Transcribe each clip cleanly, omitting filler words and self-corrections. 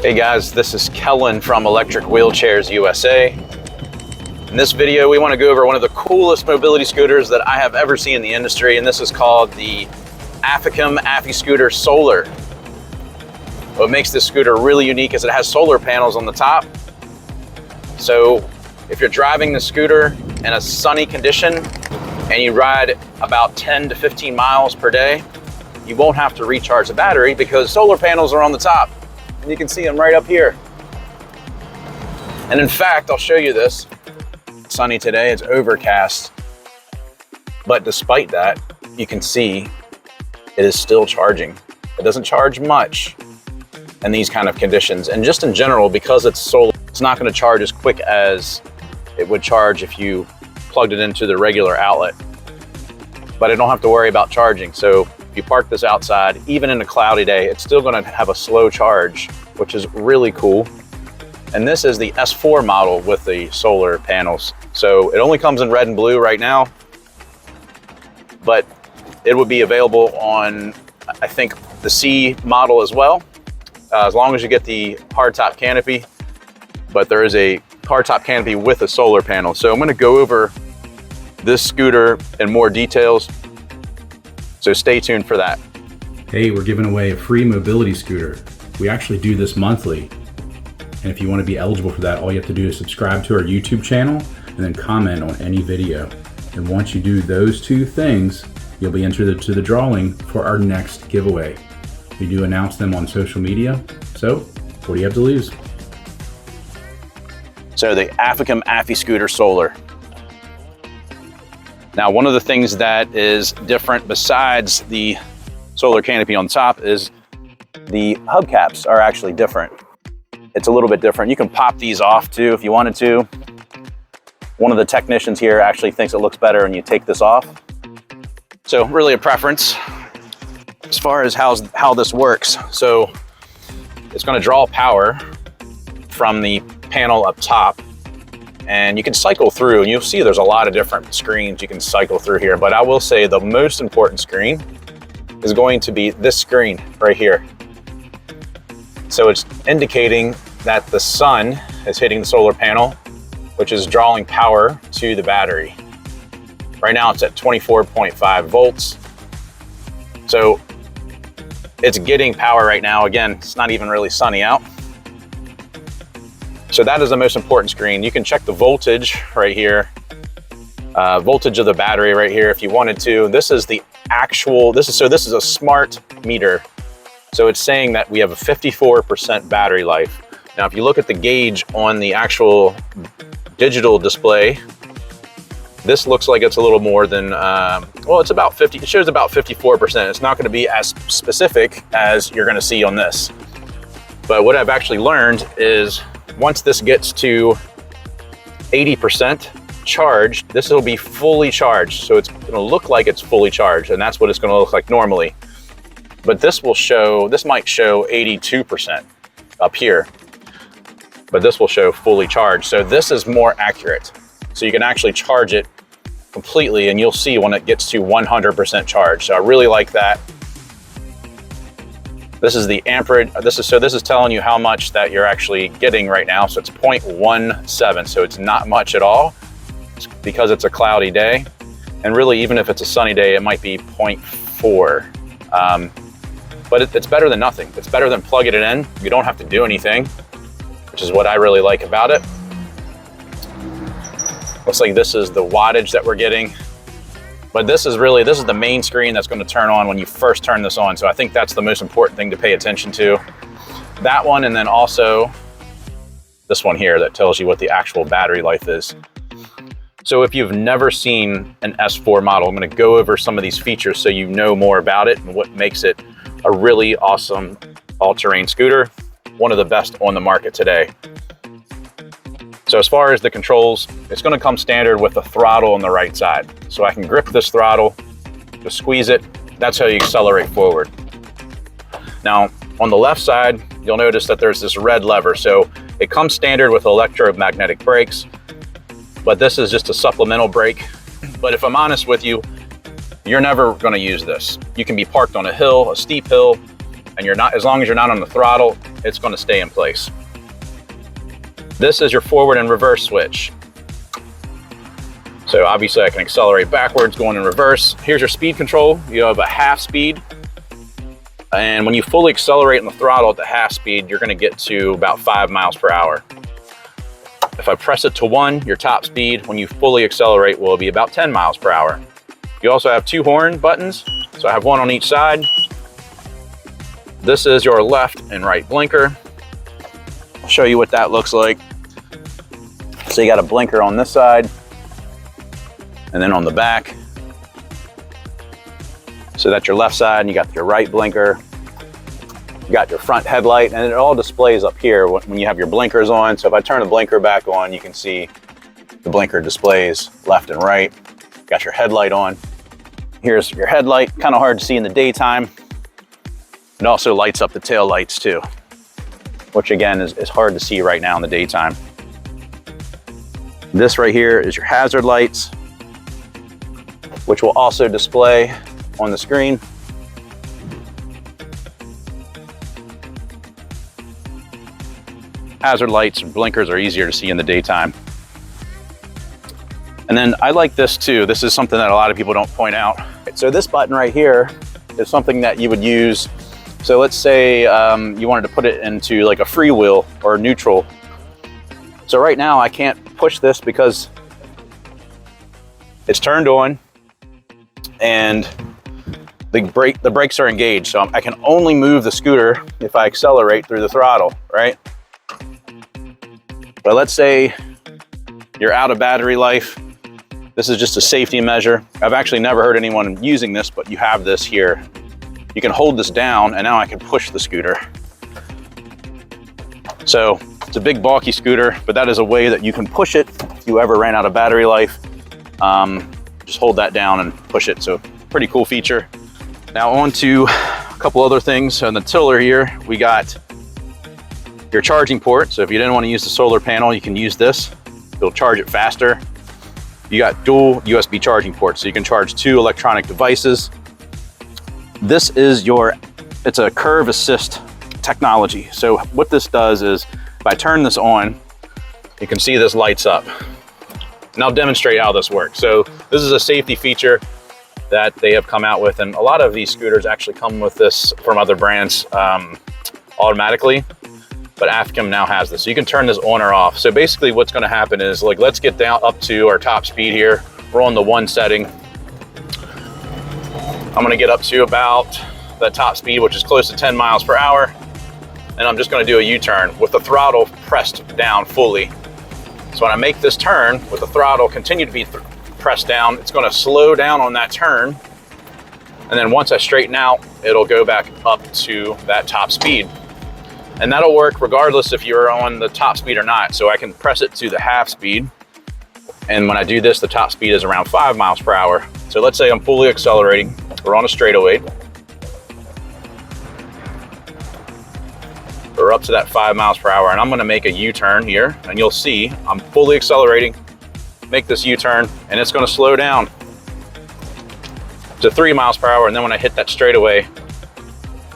Hey guys, this is Kellen from Electric Wheelchairs USA. In this video, we want to go over one of the coolest mobility scooters that I have ever seen in the industry, and this is called the AFIKIM Afiscooter Solar. What makes this scooter really unique is it has solar panels on the top. So if you're driving the scooter in a sunny condition and you ride about 10 to 15 miles per day, you won't have to recharge the battery because solar panels are on the top. And you can see them right up here. And in fact, I'll show you this. It's sunny today, it's overcast. But despite that, you can see it is still charging. It doesn't charge much in these kind of conditions. And just in general, because it's solar, it's not going to charge as quick as it would charge if you plugged it into the regular outlet. But I don't have to worry about charging. So if you park this outside, even in a cloudy day, it's still going to have a slow charge, which is really cool. And this is the S4 model with the solar panels. So it only comes in red and blue right now, but it would be available on, I think, the C model as well, as long as you get the hardtop canopy. But there is a hardtop canopy with a solar panel. So I'm going to go over this scooter in more details. So stay tuned for that. Hey, we're giving away a free mobility scooter. We actually do this monthly. And if you want to be eligible for that, all you have to do is subscribe to our YouTube channel and then comment on any video. And once you do those two things, you'll be entered to the drawing for our next giveaway. We do announce them on social media. So what do you have to lose? So the AFIKIM Afiscooter Solar. Now, one of the things that is different besides the solar canopy on top is the hubcaps are actually different. It's a little bit different. You can pop these off too if you wanted to. One of the technicians here actually thinks it looks better when you take this off. So really a preference as far as how this works. So it's going to draw power from the panel up top, and you can cycle through, and you'll see there's a lot of different screens you can cycle through here. But I will say the most important screen is going to be this screen right here. So it's indicating that the sun is hitting the solar panel, which is drawing power to the battery. Right now it's at 24.5 volts. So it's getting power right now. Again, it's not even really sunny out. So that is the most important screen. You can check the voltage right here, voltage of the battery right here if you wanted to. This is the actual, this is a smart meter. So it's saying that we have a 54% battery life. Now, if you look at the gauge on the actual digital display, this looks like it's a little more than, well, it's about 50, it shows about 54%. It's not gonna be as specific as you're gonna see on this. But what I've actually learned is once this gets to 80% charged, this will be fully charged. So it's gonna look like it's fully charged, and that's what it's gonna look like normally. But this will show, this might show 82% up here, but this will show fully charged. So this is more accurate. So you can actually charge it completely, and you'll see when it gets to 100% charge. So I really like that. This is the amperage. This is telling you how much that you're actually getting right now. So it's 0.17. So it's not much at all because it's a cloudy day. And really, even if it's a sunny day, it might be 0.4. But it's better than nothing. It's better than plugging it in. You don't have to do anything, which is what I really like about it. Looks like this is the wattage that we're getting. But this is the main screen that's going to turn on when you first turn this on. So I think that's the most important thing to pay attention to. That one, and then also this one here that tells you what the actual battery life is. So if you've never seen an S4 model, I'm going to go over some of these features so you know more about it and what makes it a really awesome all-terrain scooter, one of the best on the market today. So as far as the controls, it's going to come standard with the throttle on the right side. So I can grip this throttle, just squeeze it. That's how you accelerate forward. Now, on the left side, you'll notice that there's this red lever. So it comes standard with electromagnetic brakes, but this is just a supplemental brake. But if I'm honest with you, you're never going to use this. You can be parked on a hill, a steep hill, and you're not, as long as you're not on the throttle, it's going to stay in place. This is your forward and reverse switch. So obviously I can accelerate backwards, going in reverse. Here's your speed control. You have a half speed. And when you fully accelerate on the throttle at the half speed, you're going to get to about 5 miles per hour. If I press it to 1, your top speed, when you fully accelerate, will be about 10 miles per hour. You also have 2 horn buttons. So I have one on each side. This is your left and right blinker. I'll show you what that looks like. So you got a blinker on this side and then on the back. So that's your left side, and you got your right blinker. You got your front headlight, and it all displays up here when you have your blinkers on. So if I turn the blinker back on, you can see the blinker displays left and right. Got your headlight on. Here's your headlight, kind of hard to see in the daytime. It also lights up the tail lights too, which again is hard to see right now in the daytime. This right here is your hazard lights, which will also display on the screen. Hazard lights and blinkers are easier to see in the daytime. And then I like this too. This is something that a lot of people don't point out. So this button right here is something that you would use. So let's say you wanted to put it into like a freewheel or neutral. So right now I can't push this because it's turned on and the brakes are engaged. So I can only move the scooter if I accelerate through the throttle, right? But let's say you're out of battery life. This is just a safety measure. I've actually never heard anyone using this, but you have this here. You can hold this down and now I can push the scooter. So it's a big bulky scooter, but that is a way that you can push it if you ever ran out of battery life. Just hold that down and push it. So pretty cool feature. Now on to a couple other things. On the tiller here, we got your charging port. So if you didn't want to use the solar panel, you can use this. It'll charge it faster. You got dual USB charging ports, so you can charge 2 electronic devices. This is it's a curve assist technology. So what this does is, if I turn this on, you can see this lights up. And I'll demonstrate how this works. So this is a safety feature that they have come out with, and a lot of these scooters actually come with this from other brands automatically. But AFIKIM now has this. So you can turn this on or off. So basically what's gonna happen is, like, let's get down up to our top speed here. We're on the 1 setting. I'm gonna get up to about that top speed, which is close to 10 miles per hour. And I'm just gonna do a U-turn with the throttle pressed down fully. So when I make this turn with the throttle continue to be pressed down, it's gonna slow down on that turn. And then once I straighten out, it'll go back up to that top speed. And that'll work regardless if you're on the top speed or not. So I can press it to the half speed. And when I do this, the top speed is around 5 miles per hour. So let's say I'm fully accelerating. We're on a straightaway. We're up to that 5 miles per hour, and I'm gonna make a U-turn here, and you'll see I'm fully accelerating, make this U-turn, and it's gonna slow down to 3 miles per hour. And then when I hit that straightaway,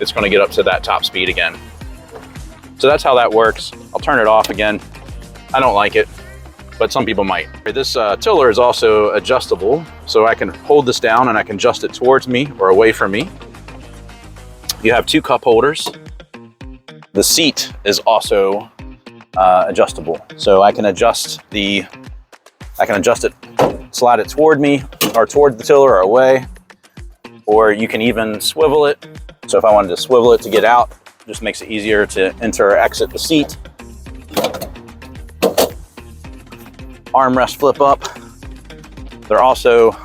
it's gonna get up to that top speed again. So that's how that works. I'll turn it off again. I don't like it, but some people might. This tiller is also adjustable, so I can hold this down and I can adjust it towards me or away from me. You have 2 cup holders. The seat is also adjustable, so I can adjust it, slide it toward me or toward the tiller or away, or you can even swivel it. So if I wanted to swivel it to get out, just makes it easier to enter or exit the seat. Armrest flip up. They're also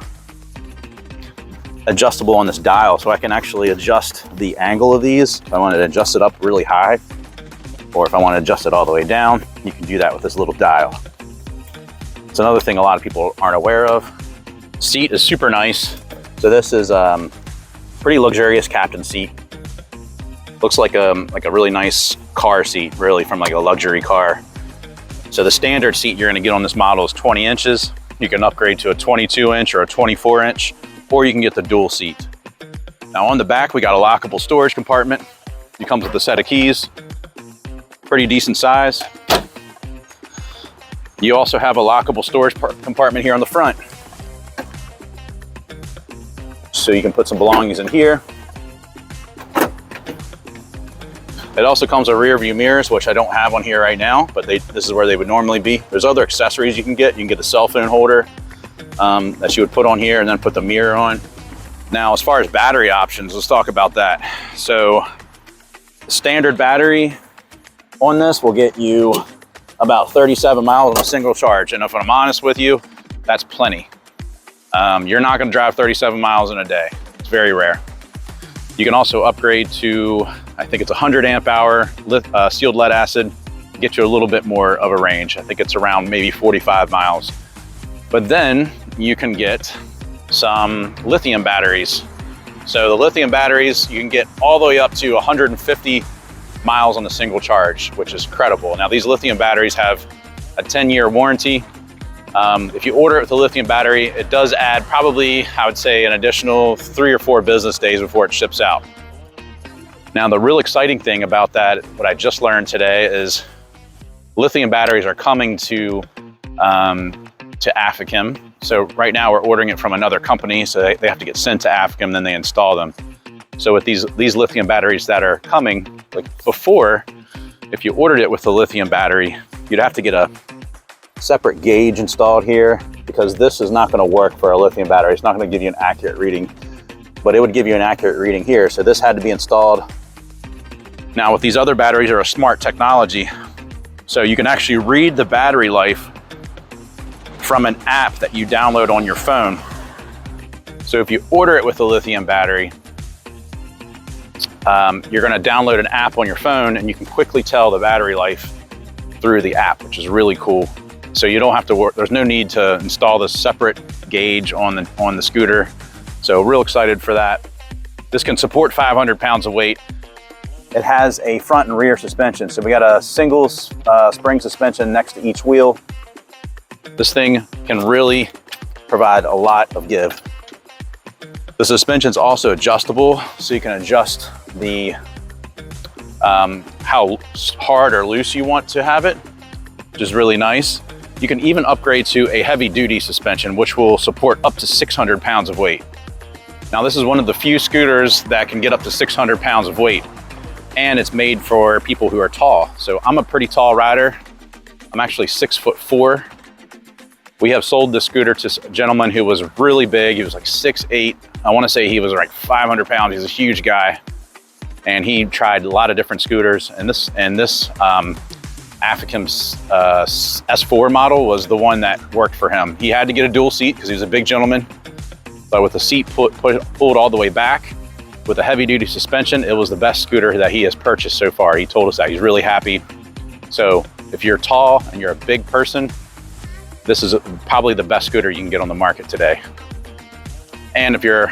adjustable on this dial, so I can actually adjust the angle of these. If I wanted to adjust it up really high, or if I want to adjust it all the way down, you can do that with this little dial. It's another thing a lot of people aren't aware of. Seat is super nice. So this is pretty luxurious captain seat. Looks like a really nice car seat, really, from like a luxury car. So the standard seat you're gonna get on this model is 20 inches. You can upgrade to a 22 inch or a 24 inch, or you can get the dual seat. Now on the back, we got a lockable storage compartment. It comes with a set of keys. pretty decent size. You also have a lockable storage compartment here on the front. So you can put some belongings in here. It also comes with rear view mirrors, which I don't have on here right now, but this is where they would normally be. There's other accessories you can get. You can get a cell phone holder that you would put on here and then put the mirror on. Now, as far as battery options, let's talk about that. So the standard battery on this will get you about 37 miles on a single charge. And if I'm honest with you, that's plenty. You're not gonna drive 37 miles in a day. It's very rare. You can also upgrade to, I think it's 100 amp hour sealed lead acid, get you a little bit more of a range. I think it's around maybe 45 miles. But then you can get some lithium batteries. So the lithium batteries, you can get all the way up to 150 miles on a single charge, which is incredible. Now these lithium batteries have a 10-year warranty. If you order it with a lithium battery, it does add probably, I would say, an additional 3 or 4 business days before it ships out. Now the real exciting thing about that, what I just learned today, is lithium batteries are coming to AFIKIM. So right now we're ordering it from another company, so they have to get sent to AFIKIM, then they install them. So with these lithium batteries that are coming, like before, if you ordered it with the lithium battery, you'd have to get a separate gauge installed here, because this is not going to work for a lithium battery. It's not going to give you an accurate reading, but it would give you an accurate reading here. So this had to be installed. Now with these other batteries are a smart technology. So you can actually read the battery life from an app that you download on your phone. So if you order it with a lithium battery, you're going to download an app on your phone and you can quickly tell the battery life through the app, which is really cool. So you don't have to work, there's no need to install this separate gauge on the scooter. So real excited for that. This can support 500 pounds of weight. It has a front and rear suspension. So we got a single spring suspension next to each wheel. This thing can really provide a lot of give. The suspension is also adjustable, so you can adjust the how hard or loose you want to have it, which is really nice. You can even upgrade to a heavy-duty suspension, which will support up to 600 pounds of weight. Now, this is one of the few scooters that can get up to 600 pounds of weight, and it's made for people who are tall. So I'm a pretty tall rider. I'm actually 6'4". We have sold this scooter to a gentleman who was really big. He was like 6'8". I want to say he was like 500 pounds. He's a huge guy, and he tried a lot of different scooters. And this AFIKIM's S4 model was the one that worked for him. He had to get a dual seat because he was a big gentleman, but with the seat pulled all the way back, with a heavy-duty suspension, it was the best scooter that he has purchased so far. He told us that. He's really happy. So if you're tall and you're a big person, this is probably the best scooter you can get on the market today. And if you're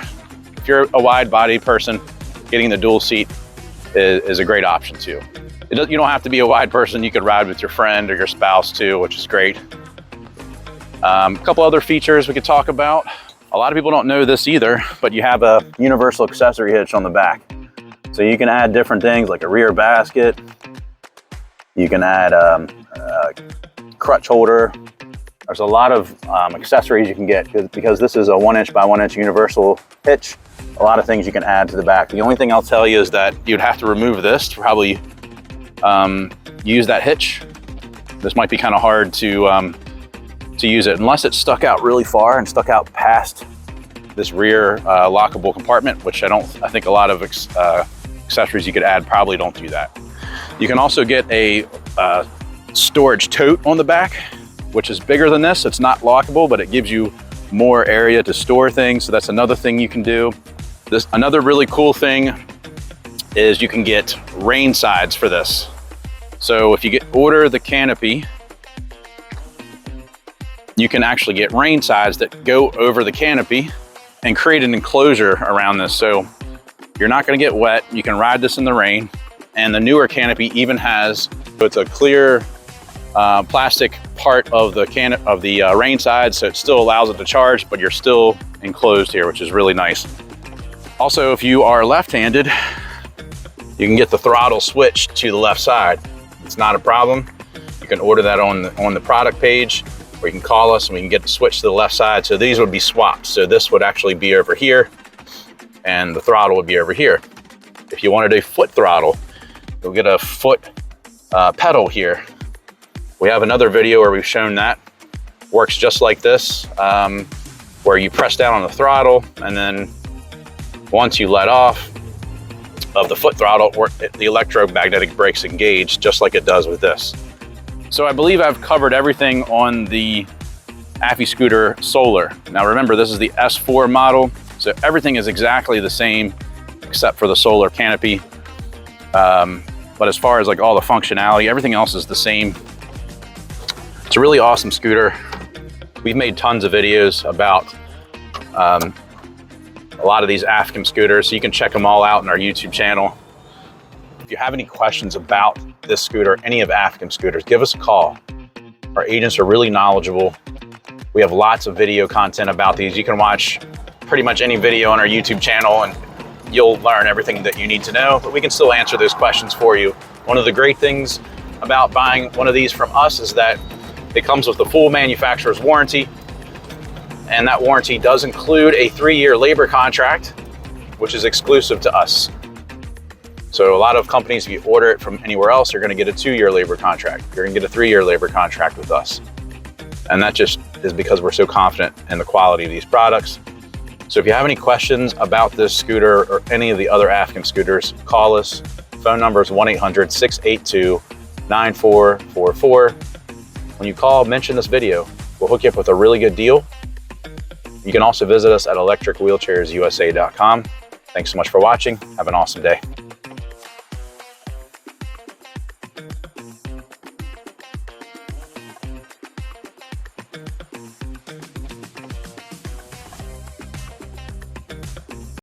a wide body person, getting the dual seat is a great option too. You don't have to be a wide person. You could ride with your friend or your spouse too, which is great. A couple other features we could talk about. A lot of people don't know this either, but you have a universal accessory hitch on the back. So you can add different things like a rear basket. You can add a crutch holder. There's a lot of accessories you can get because this is a 1" by 1" universal hitch. A lot of things you can add to the back. The only thing I'll tell you is that you'd have to remove this to probably use that hitch. This might be kind of hard to use it unless it's stuck out really far and stuck out past this rear lockable compartment, which I think a lot of accessories you could add probably don't do that. You can also get a storage tote on the back, which is bigger than this. It's not lockable, but it gives you more area to store things. So that's another thing you can do. Another really cool thing is you can get rain sides for this. So if you order the canopy, you can actually get rain sides that go over the canopy and create an enclosure around this. So you're not gonna get wet. You can ride this in the rain. And the newer canopy even has, so it's a clear plastic part of the rain side, so it still allows it to charge, but you're still enclosed here, which is really nice. Also, if you are left-handed, you can get the throttle switch to the left side. it's not a problem. You can order that on the product page, or you can call us and we can get the switch to the left side. So these would be swapped. So this would actually be over here and the throttle would be over here. If you wanted a foot throttle, you'll get a foot pedal here. We have another video where we've shown that. Works just like this, where you press down on the throttle, and then once you let off of the foot throttle, the electromagnetic brakes engage just like it does with this. So I believe I've covered everything on the Afiscooter Solar. Now remember, this is the S4 model, so everything is exactly the same except for the Solar Canopy. But as far as like all the functionality, everything else is the same. It's a really awesome scooter. We've made tons of videos about a lot of these AFIKIM scooters, so you can check them all out in our YouTube channel. If you have any questions about this scooter, any of AFIKIM scooters, give us a call. Our agents are really knowledgeable. We have lots of video content about these. You can watch pretty much any video on our YouTube channel and you'll learn everything that you need to know, but we can still answer those questions for you. One of the great things about buying one of these from us is that it comes with a full manufacturer's warranty, and that warranty does include a 3-year labor contract, which is exclusive to us. So a lot of companies, if you order it from anywhere else, you're gonna get a 2-year labor contract. You're gonna get a 3-year labor contract with us. And that just is because we're so confident in the quality of these products. So if you have any questions about this scooter or any of the other AFIKIM scooters, call us. Phone number is 1-800-682-9444. When you call, mention this video. We'll hook you up with a really good deal. You can also visit us at electricwheelchairsusa.com. Thanks so much for watching. Have an awesome day.